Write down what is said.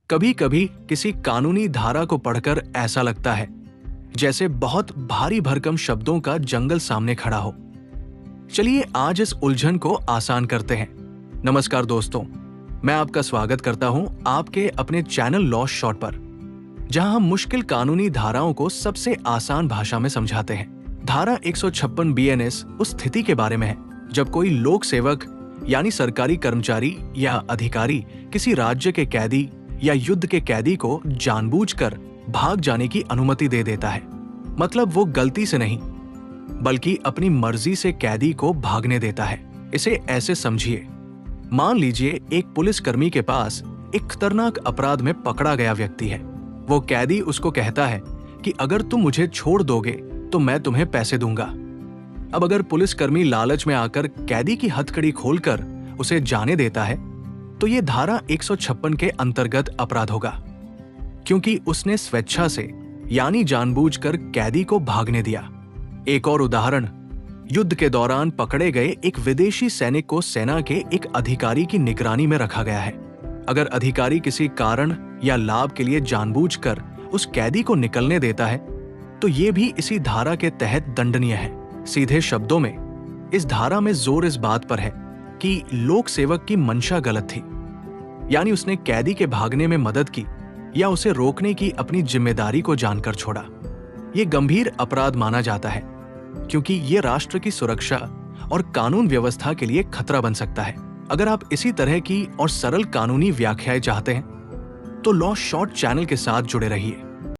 कभी कभी किसी कानूनी धारा को पढ़कर ऐसा लगता है जैसे बहुत भारी भरकम शब्दों का जंगल सामने खड़ा हो। चलिए आज इस उलझन को आसान करते हैं। नमस्कार दोस्तों, मैं आपका स्वागत करता हूं आपके अपने चैनल लॉ शॉर्ट पर, जहां हम मुश्किल कानूनी धाराओं को सबसे आसान भाषा में समझाते हैं। धारा 156 बीएनएस उस स्थिति के बारे में है जब कोई लोक सेवक यानी सरकारी कर्मचारी या अधिकारी किसी राज्य के कैदी या युद्ध के कैदी को जानबूझकर भाग जाने की अनुमति दे देता है। मतलब वो गलती से नहीं बल्कि अपनी मर्जी से कैदी को भागने देता है। इसे ऐसे समझिए, मान लीजिए एक पुलिसकर्मी के पास एक खतरनाक अपराध में पकड़ा गया व्यक्ति है। वो कैदी उसको कहता है कि अगर तुम मुझे छोड़ दोगे तो मैं तुम्हें पैसे दूंगा। अब अगर पुलिसकर्मी लालच में आकर कैदी की हथकड़ी खोलकर उसे जाने देता है तो ये धारा 156 के अंतर्गत अपराध होगा, क्योंकि उसने स्वेच्छा से यानी जानबूझकर कैदी को भागने दिया। एक और उदाहरण, युद्ध के दौरान पकड़े गए एक विदेशी सैनिक को सेना के एक अधिकारी की निगरानी में रखा गया है। अगर अधिकारी किसी कारण या लाभ के लिए जानबूझकर उस कैदी को निकलने देता है तो ये भी इसी धारा के तहत दंडनीय है। सीधे शब्दों में इस धारा में जोर इस बात पर है कि लोक सेवक की मंशा गलत थी, यानी उसने कैदी के भागने में मदद की या उसे रोकने की अपनी जिम्मेदारी को जानकर छोड़ा। ये गंभीर अपराध माना जाता है क्योंकि ये राष्ट्र की सुरक्षा और कानून व्यवस्था के लिए खतरा बन सकता है। अगर आप इसी तरह की और सरल कानूनी व्याख्याएं चाहते हैं तो लॉ शॉर्ट चैनल के साथ जुड़े रहिए।